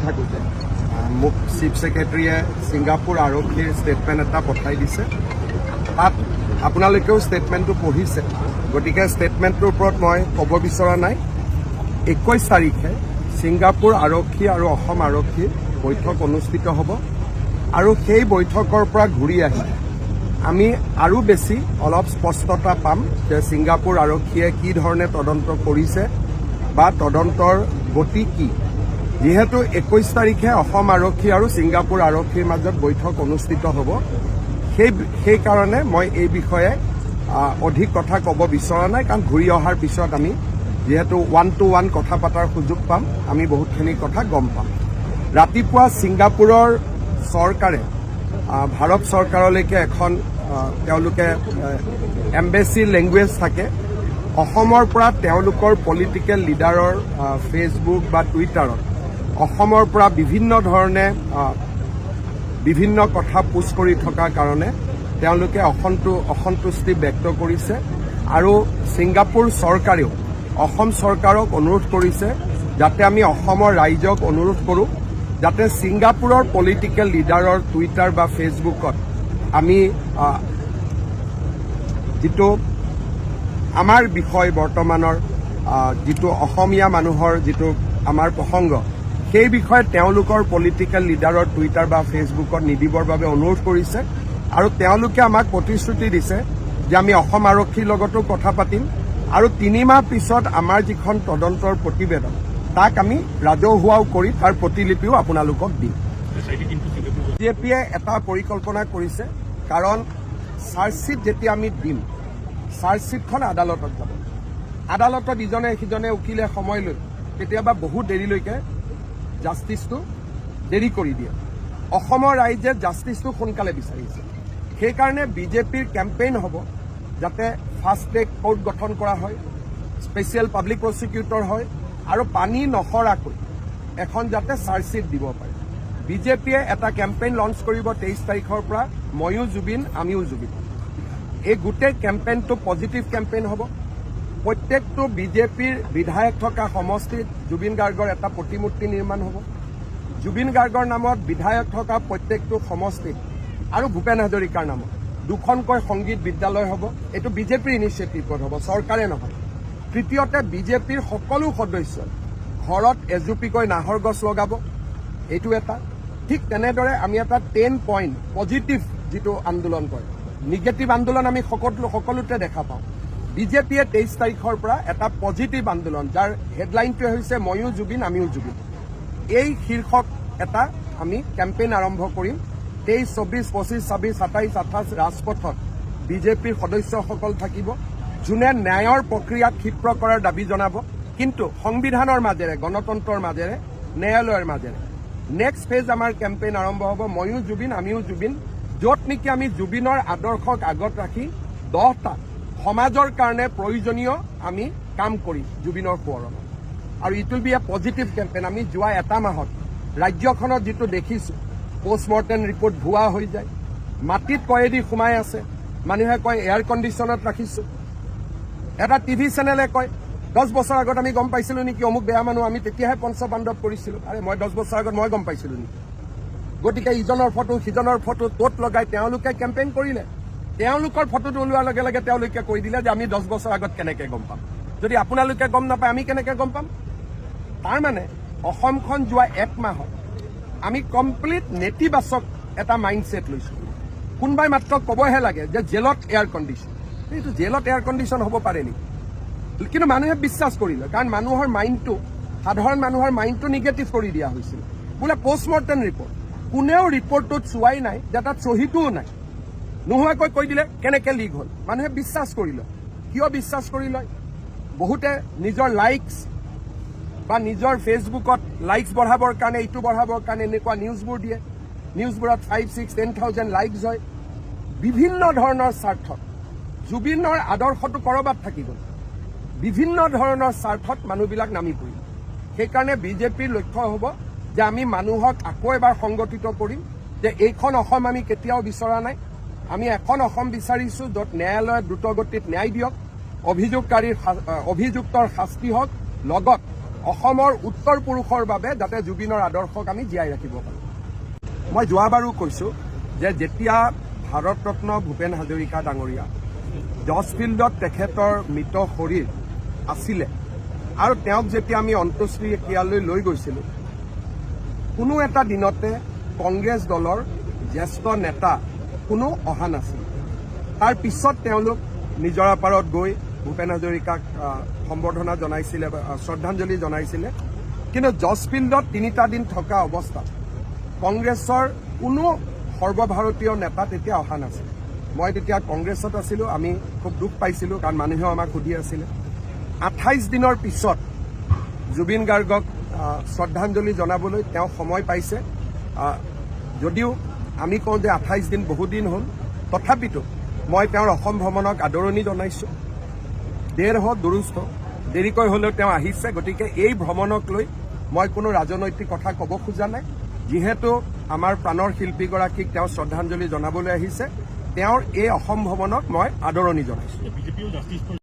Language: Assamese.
থাকোঁতে মোক চিফ ছেক্ৰেটাৰীয়ে ছিংগাপুৰ আৰক্ষীৰ ষ্টেটমেণ্ট এটা পঠাই দিছে। তাত আপোনালোকেও ষ্টেটমেণ্টটো পঢ়িছে, গতিকে ষ্টেটমেণ্টটোৰ ওপৰত মই ক'ব বিচৰা নাই। 21 তাৰিখে ছিংগাপুৰ আৰক্ষী আৰু অসম আৰক্ষীৰ বৈঠক অনুষ্ঠিত হ'ব আৰু সেই বৈঠকৰ পৰা ঘূৰি আহি আমি আৰু বেছি অলপ স্পষ্টতা পাম যে ছিংগাপুৰ আৰক্ষীয়ে কি ধৰণে তদন্ত কৰিছে বা তদন্তৰ গতি কি। যিহেতু 21 তাৰিখে অসম আৰক্ষী আৰু ছিংগাপুৰ আৰক্ষীৰ মাজত বৈঠক অনুষ্ঠিত হ'ব, সেইকাৰণে মই এই বিষয়ে অধিক কথা ক'ব বিচৰা নাই, কাৰণ ঘূৰি অহাৰ পিছত আমি যিহেতু 1-to-1 কথা পতাৰ সুযোগ পাম, আমি বহুতখিনি কথা গম পাম। ৰাতিপুৱা ছিংগাপুৰৰ চৰকাৰে ভাৰত চৰকাৰলৈকে এখন তেওঁলোকে এম্বেচি লেংগুৱেজ থাকে, অসমৰ পৰা তেওঁলোকৰ পলিটিকেল লিডাৰৰ ফেচবুক বা টুইটাৰত অসমৰ পৰা বিভিন্ন ধৰণে বিভিন্ন কথা পোষ্ট কৰি থকাৰ কাৰণে তেওঁলোকে অসন্তুষ্টি ব্যক্ত কৰিছে আৰু ছিংগাপুৰ চৰকাৰেও অসম চৰকাৰক অনুৰোধ কৰিছে যাতে আমি অসমৰ ৰাইজক অনুৰোধ কৰোঁ যাতে ছিংগাপুৰৰ পলিটিকেল লিডাৰৰ টুইটাৰ বা ফেচবুকত আমি যিটো আমাৰ বিষয় বৰ্তমানৰ যিটো অসমীয়া মানুহৰ যিটো আমাৰ প্ৰসংগ, সেই বিষয়ে তেওঁলোকৰ পলিটিকেল লিডাৰৰ টুইটাৰ বা ফেচবুকত নিদিবৰ বাবে অনুৰোধ কৰিছে আৰু তেওঁলোকে আমাক প্ৰতিশ্ৰুতি দিছে যে আমি অসম আৰক্ষীৰ লগতো কথা পাতিম আৰু 3 মাহ পিছত আমাৰ যিখন তদন্তৰ প্ৰতিবেদন তাক আমি ৰাজহুৱাও কৰি তাৰ প্ৰতিলিপিও আপোনালোকক দিম। বিজেপিয়ে এটা পৰিকল্পনা কৰিছে, কাৰণ চাৰ্জশ্বীট যেতিয়া আমি দিম, চাৰ্জশ্বীটখন আদালতত যাব। আদালতত ইজনে সিজনে উকিলে সময় লৈ কেতিয়াবা বহু দেৰিলৈকে জাষ্টিছটো দেৰি কৰি দিয়ে। অসমৰ ৰাইজে জাষ্টিছটো সোনকালে বিচাৰিছে, সেইকাৰণে বিজেপিৰ কেম্পেইন হ'ব যাতে ফাষ্ট ট্ৰেক কোৰ্ট গঠন কৰা হয়, স্পেচিয়েল পাব্লিক প্ৰচিকিউটৰ হয় আৰু পানী নসৰাকৈ এখন যাতে চাৰ্জশ্বীট দিব পাৰে। বিজেপিয়ে এটা কেম্পেইন লঞ্চ কৰিব 23 তাৰিখৰ পৰা, ময়ো জুবিন আমিও জুবিন। এই গোটেই কেম্পেইনটো পজিটিভ কেম্পেইন হ'ব। প্ৰত্যেকটো বিজেপিৰ বিধায়ক থকা সমষ্টিত জুবিন গাৰ্গৰ এটা প্ৰতিমূৰ্তি নিৰ্মাণ হ'ব। জুবিন গাৰ্গৰ নামত বিধায়ক থকা প্ৰত্যেকটো সমষ্টিত আৰু ভূপেন হাজৰিকাৰ নামত 2খনকৈ সংগীত বিদ্যালয় হ'ব। এইটো বিজেপিৰ ইনিচিয়েটিভত হ'ব, চৰকাৰে নহয়। তৃতীয়তে বিজেপিৰ সকলো সদস্যই ঘৰত এজুপিকৈ নাহৰ গছ লগাব, এইটো এটা। ঠিক তেনেদৰে আমি এটা 10 পইণ্ট পজিটিভ যিটো আন্দোলন কৰে, নিগেটিভ আন্দোলন আমি সকলোতে দেখা পাওঁ। বিজেপিয়ে 23 তাৰিখৰ পৰা এটা পজিটিভ আন্দোলন, যাৰ হেডলাইনটোৱে হৈছে ময়ো জুবিন আমিও জুবিন, এই শীৰ্ষক এটা আমি কেম্পেইন আৰম্ভ কৰিম। 23, 24, 25, 26, 27, 28 ৰাজপথত বিজেপিৰ সদস্যসকল থাকিব, যোনে ন্যায়ৰ প্ৰক্ৰিয়াক ক্ষিপ্ৰ কৰাৰ দাবী জনাব, কিন্তু সংবিধানৰ মাজেৰে, গণতন্ত্ৰৰ মাজেৰে, ন্যায়ালয়ৰ মাজেৰে। নেক্সট ফেজ আমাৰ কেম্পেইন আৰম্ভ হ'ব ময়ো জুবিন আমিও জুবিন, য'ত নেকি আমি জুবিনৰ আদৰ্শক আগত ৰাখি 10টা সমাজৰ কাৰণে প্ৰয়োজনীয় আমি কাম কৰিম জুবিনৰ সোঁৱৰণত। আৰু it will B A positive campaign. আমি যোৱা এটা মাহত ৰাজ্যখনত যিটো দেখিছোঁ, পষ্টমৰ্টেম ৰিপৰ্ট ভুৱা হৈ যায়, মাটিত কয়েদি সোমাই আছে, মানুহে কয় এয়াৰ কণ্ডিশ্যনত ৰাখিছোঁ। এটা টিভি চেনেলে কয় 10 বছৰ আগত আমি গম পাইছিলোঁ নেকি অমুক বেয়া মানুহ, আমি তেতিয়াহে পঞ্চপাণ্ডৱ কৰিছিলোঁ। আৰে মই 10 বছৰ আগত মই গম পাইছিলোঁ নেকি? গতিকে ইজনৰ ফটো সিজনৰ ফটো ত'ত লগাই তেওঁলোকে কেম্পেইন কৰিলে। তেওঁলোকৰ ফটোটো ওলোৱাৰ লগে লগে তেওঁলোকে কৈ দিলে যে আমি 10 বছৰ আগত কেনেকৈ গম পাম। যদি আপোনালোকে গম নাপায় আমি কেনেকৈ গম পাম? তাৰমানে অসমখন যোৱা 1 মাহত আমি কমপ্লিট নেতিবাচক এটা মাইণ্ডছেট লৈছোঁ। কোনোবাই মাত্ৰ ক'বহে লাগে যে জেলত এয়াৰ কণ্ডিশ্যন, এইটো জেলত এয়াৰ কণ্ডিশ্যন হ'ব পাৰে নেকি? কিন্তু মানুহে বিশ্বাস কৰিলে, কাৰণ মানুহৰ মাইণ্ডটো, সাধাৰণ মানুহৰ মাইণ্ডটো নিগেটিভ কৰি দিয়া হৈছিল। বোলে পষ্টমৰ্টেম ৰিপৰ্ট, কোনেও ৰিপৰ্টটোত চোৱাই নাই যে তাত চহীটোও নাই, নোহোৱাকৈ কৈ দিলে কেনেকৈ লিক হ'ল। মানুহে বিশ্বাস কৰি লয়। কিয় বিশ্বাস কৰি লয়? বহুতে নিজৰ লাইকছ বা নিজৰ ফেচবুকত লাইকছ বঢ়াবৰ কাৰণে, ইটো বঢ়াবৰ কাৰণে এনেকুৱা নিউজবোৰ দিয়ে। নিউজবোৰত 5, 6, 10,000 লাইকছ হয়। বিভিন্ন ধৰণৰ স্বাৰ্থত জুবিনৰ আদৰ্শটো ক'ৰবাত থাকি গ'ল, বিভিন্ন ধৰণৰ স্বাৰ্থত মানুহবিলাক নামি পৰিল। সেইকাৰণে বিজেপিৰ লক্ষ্য হ'ব যে আমি মানুহক আকৌ এবাৰ সংগঠিত কৰিম যে এইখন অসম আমি কেতিয়াও বিচৰা নাই। আমি এখন অসম বিচাৰিছোঁ য'ত ন্যায়ালয়ে দ্ৰুতগতিত ন্যায় দিয়ক, অভিযোগকাৰীৰ অভিযুক্তৰ শাস্তি হওক, লগত অসমৰ উত্তৰ পুৰুষৰ বাবে যাতে জুবিনৰ আদৰ্শক আমি জীয়াই ৰাখিব পাৰোঁ। মই যোৱাবাৰো কৈছোঁ যে যেতিয়া ভাৰতৰত্ন ভূপেন হাজৰিকা ডাঙৰীয়া জৰ্জফিল্ডত তেখেতৰ মৃত শৰীৰ আছিলে আৰু তেওঁক যেতিয়া আমি অন্ত্যেষ্টিক্ৰিয়ালৈ লৈ গৈছিলোঁ, কোনো এটা দিনতে কংগ্ৰেছ দলৰ জ্যেষ্ঠ নেতা কোনো অহা নাছিল। তাৰ পিছত তেওঁলোক নিজৰাপাৰত গৈ ভূপেন হাজৰিকাক সম্বৰ্ধনা জনাইছিলে, শ্ৰদ্ধাঞ্জলি জনাইছিলে। কিন্তু জৰ্জফিল্ডত 3টা দিন থকা অৱস্থাত কংগ্ৰেছৰ কোনো সৰ্বভাৰতীয় নেতা তেতিয়া অহা নাছিল। মই তেতিয়া কংগ্ৰেছত আছিলোঁ, আমি খুব দুখ পাইছিলোঁ, কাৰণ মানুহেও আমাক সুধি আছিলে। 28 দিনৰ পিছত জুবিন গাৰ্গক শ্ৰদ্ধাঞ্জলি জনাবলৈ তেওঁ সময় পাইছে। যদিও আমি কওঁ যে 28 দিন বহুদিন হ'ল, তথাপিতো মই তেওঁৰ অসম ভ্ৰমণক আদৰণি জনাইছোঁ। দেৰ হওক দুৰুস্ত, দেৰিকৈ হ'লেও তেওঁ আহিছে। গতিকে এই ভ্ৰমণক লৈ মই কোনো ৰাজনৈতিক কথা ক'ব খোজা নাই। যিহেতু আমাৰ প্ৰাণৰ শিল্পীগৰাকীক তেওঁ শ্ৰদ্ধাঞ্জলি জনাবলৈ আহিছে, তেওঁৰ এই অসম ভ্ৰমণক মই আদৰণি জনাইছোঁ।